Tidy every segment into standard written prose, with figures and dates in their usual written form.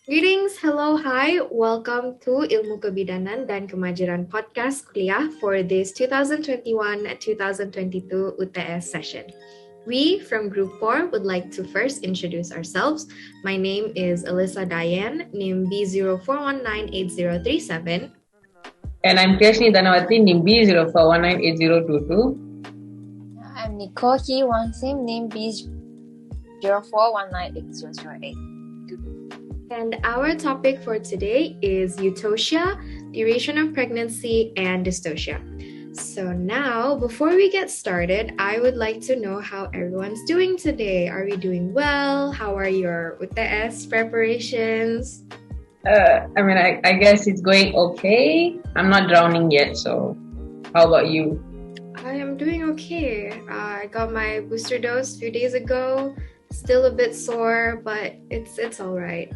Greetings, hello, hi. Welcome to Ilmu Kebidanan dan Kemajuran Podcast Kuliah for this 2021-2022 UTS session. We from Group 4 would like to first introduce ourselves. My name is Alyssa Diane, NIM B04198037. And I'm Krishni Dhanawati, NIM B04198022. I'm Nicole He Wansim, name B04198008. And our topic for today is Eutokia, duration of pregnancy, and Distokia. So now, before we get started, I would like to know how everyone's doing today. Are we doing well? How are your UTS preparations? I guess it's going okay. I'm not drowning yet, so how about you? I am doing okay. I got my booster dose a few days ago. Still a bit sore, but it's all right.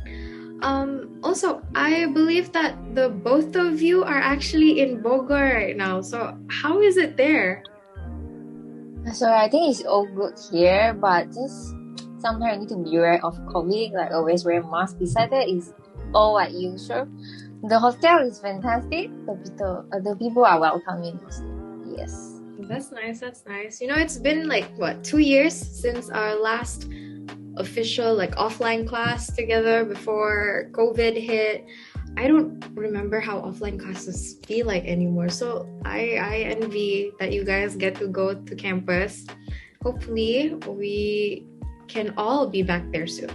Also, I believe that the both of you are actually in Bogor right now. So how is it there? So I think it's all good here, but just sometimes you need to be aware of COVID, like always wear mask. Besides that, it's all like usual. The hotel is fantastic. The people are welcoming. Yes. That's nice. You know, it's been like 2 years since our last official offline class together before COVID hit. I don't remember how offline classes feel like anymore. So I envy that you guys get to go to campus. Hopefully we can all be back there soon.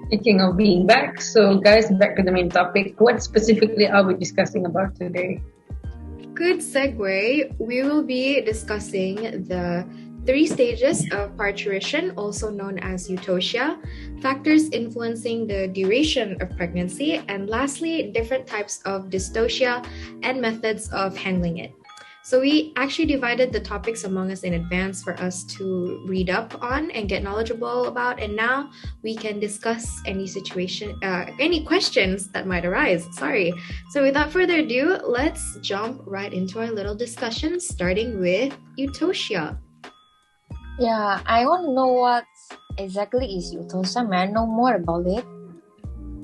Speaking of being back, so guys, back to the main topic. What specifically are we discussing about today? Good segue. We will be discussing the 3 stages of parturition, also known as Eutokia, factors influencing the duration of pregnancy, and lastly, different types of Distokia and methods of handling it. So we actually divided the topics among us in advance for us to read up on and get knowledgeable about, and now we can discuss any questions that might arise. So without further ado, let's jump right into our little discussion, starting with Eutokia. Yeah, I want to know what exactly is Eutokia. May I know more about it?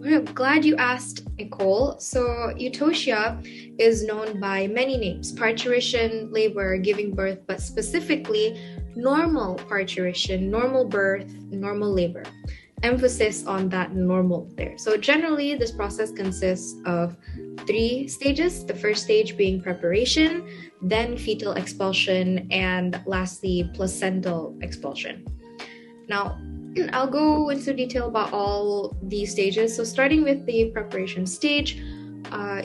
I'm glad you asked, Nicole. So Eutokia is known by many names: parturition, labor, giving birth, but specifically normal parturition, normal birth, normal labor. Emphasis on that normal there. So generally, this process consists of 3 stages. The first stage being preparation, then fetal expulsion, and lastly, placental expulsion. Now, I'll go into detail about all these stages. So starting with the preparation stage,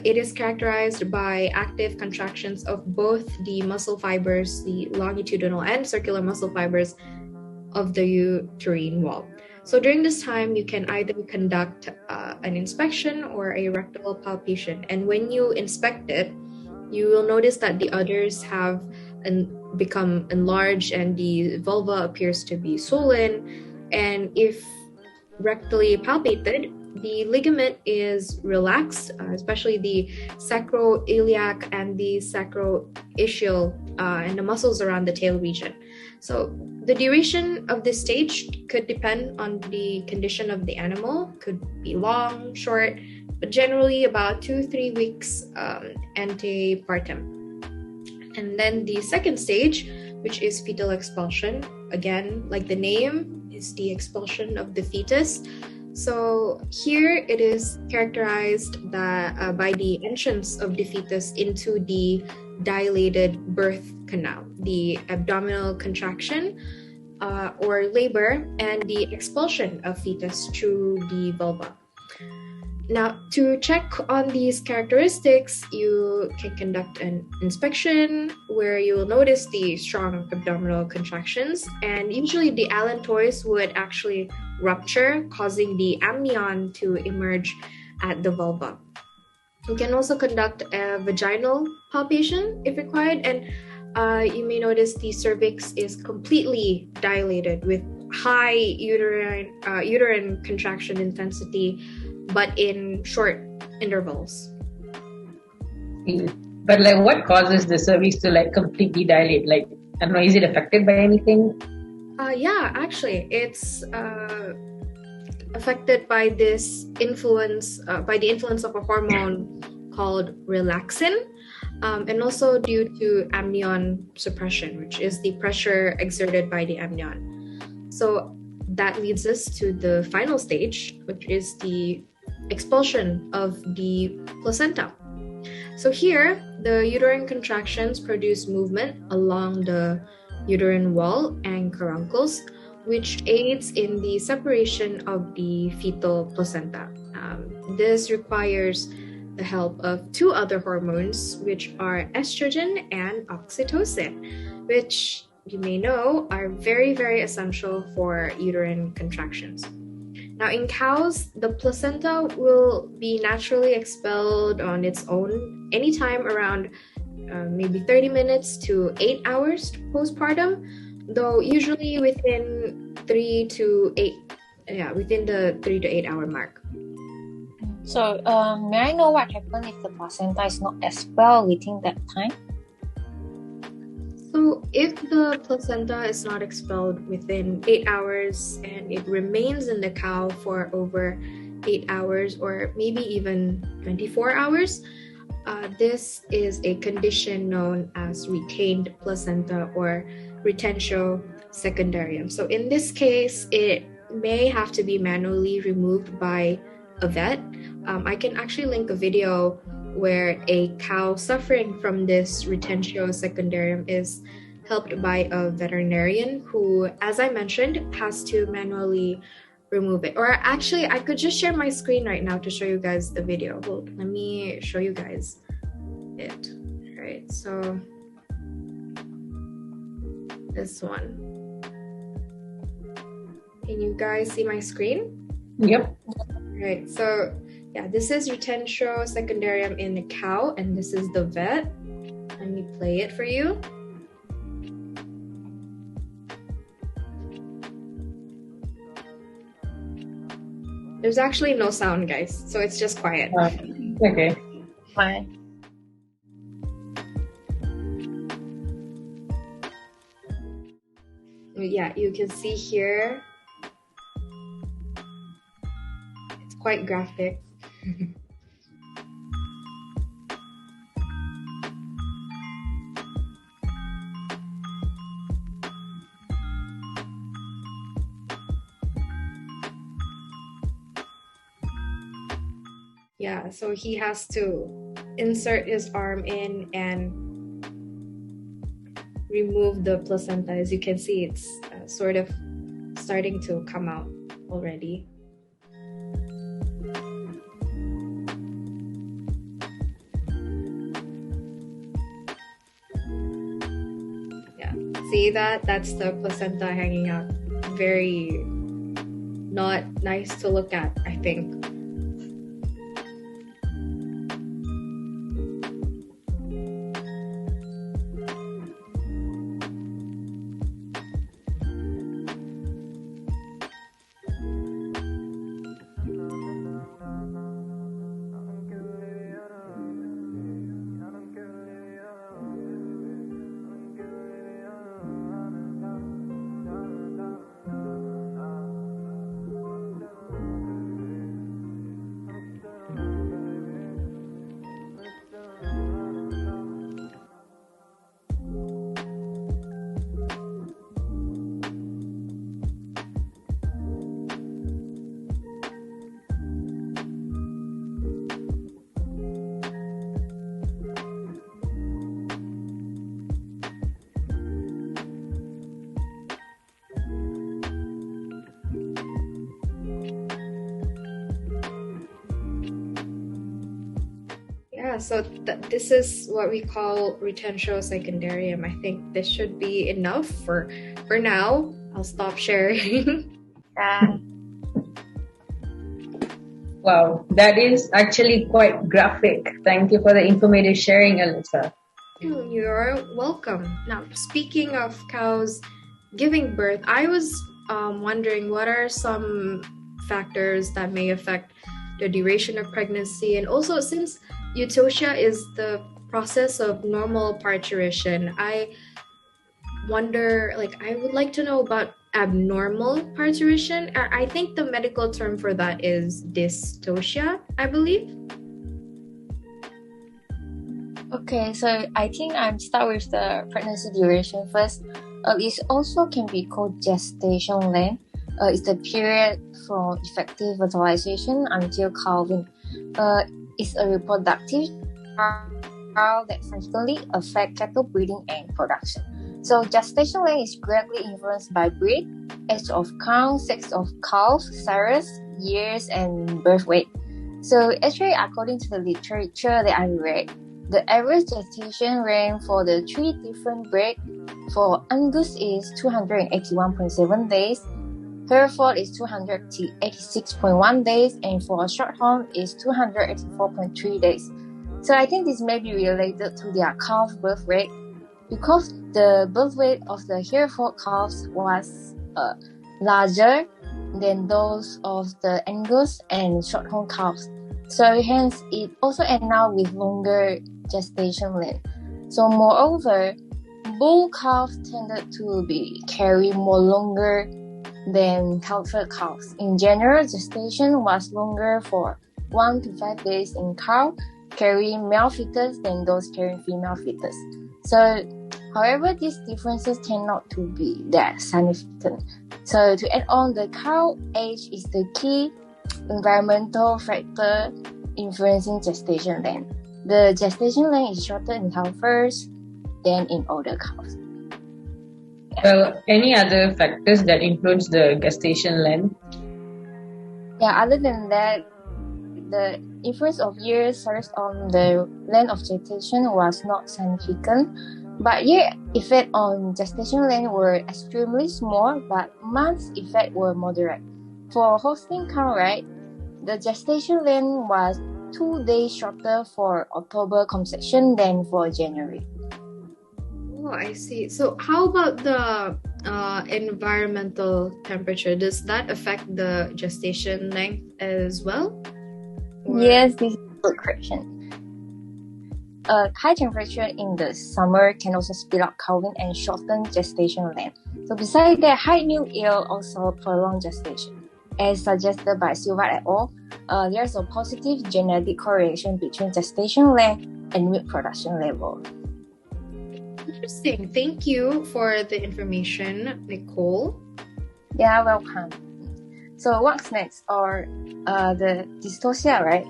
it is characterized by active contractions of both the muscle fibers, the longitudinal and circular muscle fibers of the uterine wall. So during this time, you can either conduct an inspection or a rectal palpation. And when you inspect it, you will notice that the udders have become enlarged and the vulva appears to be swollen. And if rectally palpated, the ligament is relaxed, especially the sacroiliac and the sacroischial and the muscles around the tail region. So the duration of this stage could depend on the condition of the animal, could be long, short, but generally about 2-3 weeks antepartum. And then the second stage, which is fetal expulsion, again, like the name, is the expulsion of the fetus. So here it is characterized by the entrance of the fetus into the dilated birth canal, the abdominal contraction or labor, and the expulsion of fetus through the vulva. Now, to check on these characteristics, you can conduct an inspection where you will notice the strong abdominal contractions, and usually the allantois would actually rupture, causing the amnion to emerge at the vulva. You can also conduct a vaginal palpation if required, and you may notice the cervix is completely dilated with high uterine contraction intensity, but in short intervals. But what causes the cervix to completely dilate? I don't know, is it affected by anything? Yeah, actually, it's affected by this influence, by the influence of a hormone called relaxin, and also due to amnion suppression, which is the pressure exerted by the amnion. So that leads us to the final stage, which is the expulsion of the placenta. So here, the uterine contractions produce movement along the uterine wall and caruncles, which aids in the separation of the fetal placenta. This requires the help of two other hormones, which are estrogen and oxytocin, which you may know are very, very essential for uterine contractions. Now, in cows, the placenta will be naturally expelled on its own anytime around maybe 30 minutes to 8 hours postpartum, though usually within the 3 to 8 hour mark. So, may I know what happens if the placenta is not expelled within that time? So, if the placenta is not expelled within 8 hours and it remains in the cow for over 8 hours or maybe even 24 hours, this is a condition known as retained placenta or retentio secondarium. So, in this case, it may have to be manually removed by a vet. I can actually link a video where a cow suffering from this retentio secundarium is helped by a veterinarian who, as I mentioned, has to manually remove it. Or actually, I could just share my screen right now to show you guys the video. Hold, let me show you guys it. All right, so this one. Can you guys see my screen? Yep. Right, so yeah, this is retentio secundarium in a cow, and this is the vet. Let me play it for you. There's actually no sound, guys, so it's just quiet. Okay. Fine. Yeah, you can see here. It's quite graphic. Yeah, so he has to insert his arm in and remove the placenta. As you can see, it's sort of starting to come out already. Yeah, see that? That's the placenta hanging out. Very not nice to look at, I think. Yeah, so this is what we call retentio secundarium. I think this should be enough for now. I'll stop sharing. Wow, that is actually quite graphic. Thank you for the informative sharing, Alyssa. You're welcome. Now, speaking of cows giving birth, I was wondering what are some factors that may affect the duration of pregnancy, and also since Eutokia is the process of normal parturition, I wonder, I would like to know about abnormal parturition. I think the medical term for that is dystocia, I believe. Okay, so I think I'm start with the pregnancy duration first. It also can be called gestation length. It's the period from effective fertilization until calving. It's a reproductive trial that significantly affect cattle breeding and production. So gestation length is greatly influenced by breed, age of cow, sex of calf, size, years, and birth weight. So actually, according to the literature that I read, the average gestation range for the three different breeds for Angus is 281.7 days, Hereford is 286.1 days, and for Shorthorn is 284.3 days. So I think this may be related to their calf birth rate because the birth weight of the Hereford calves was larger than those of the Angus and Shorthorn calves. So hence it also ends up with longer gestation length. So moreover, bull calves tended to be carry more longer than Hereford cows. In general, gestation was longer for 1 to 5 days in cow carrying male fetus than those carrying female fetus. So, however, these differences tend not to be that significant. So, to add on, the cow age is the key environmental factor influencing gestation length. The gestation length is shorter in Herefords than in older cows. Well, any other factors that influence the gestation length? Yeah, other than that, the influence of years served on the length of gestation was not significant, but year effect on gestation length were extremely small, but months effect were moderate. For Holstein cow, right, the gestation length was 2 days shorter for October conception than for January. Oh, I see. So how about the environmental temperature? Does that affect the gestation length as well? Or... Yes, this is a good question. High temperature in the summer can also speed up calving and shorten gestation length. So besides that, high milk yield also prolong gestation. As suggested by Silva et al., there's a positive genetic correlation between gestation length and milk production level. Interesting. Thank you for the information, Nicole. Yeah, welcome. So what's next? Or the Distokia, right?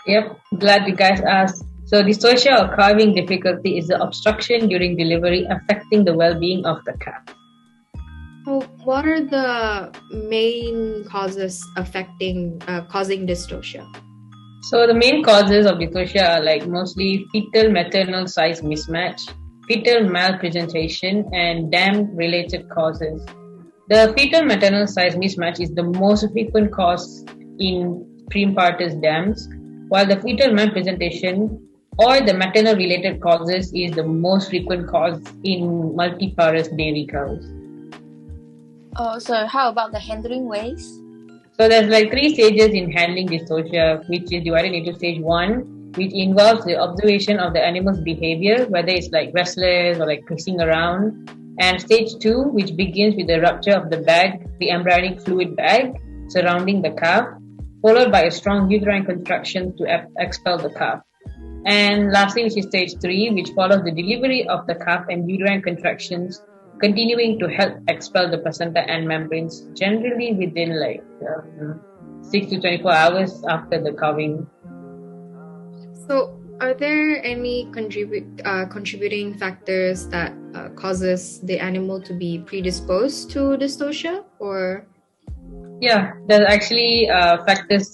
Yep, glad you guys asked. So dystocia or calving difficulty is the obstruction during delivery affecting the well-being of the calf. Oh, what are the main causes causing dystocia? So the main causes of dystocia are like mostly fetal maternal size mismatch, fetal malpresentation, and dam-related causes. The fetal maternal size mismatch is the most frequent cause in prepartus dams, while the fetal malpresentation or the maternal-related causes is the most frequent cause in multiparous dairy cows. Oh, so how about the handling ways? So there's like 3 stages in handling dystocia, which is divided into stage 1, which involves the observation of the animal's behavior, whether it's like restless or like pacing around. And stage 2, which begins with the rupture of the bag, the embryonic fluid bag surrounding the calf, followed by a strong uterine contraction to expel the calf. And lastly, which is stage 3, which follows the delivery of the calf and uterine contractions, continuing to help expel the placenta and membranes, generally within like 6 to 24 hours after the calving. So, are there any contributing factors that causes the animal to be predisposed to dystocia, or? Yeah, there's actually factors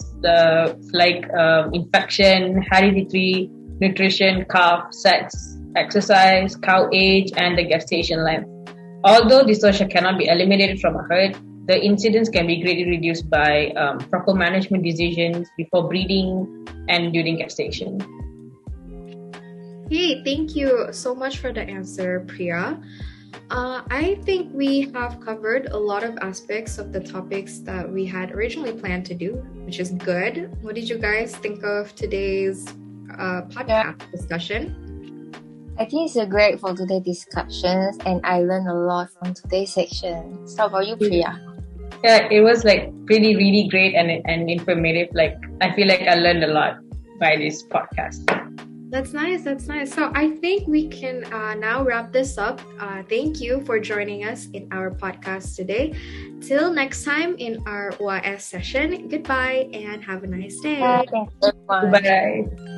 like infection, heredity, nutrition, calf, sex, exercise, cow age, and the gestation length. Although dystocia cannot be eliminated from a herd, the incidence can be greatly reduced by proper management decisions before breeding and during gestation. Hey, thank you so much for the answer, Priya. I think we have covered a lot of aspects of the topics that we had originally planned to do, which is good. What did you guys think of today's podcast discussion? I think it's a great for today's discussions, and I learned a lot from today's section. So, how about you, Priya? Yeah, it was like really great and informative. Like I feel like I learned a lot by this podcast. That's nice. So I think we can now wrap this up. Thank you for joining us in our podcast today. Till next time in our OAS session, goodbye and have a nice day. Thanks, everyone. Bye.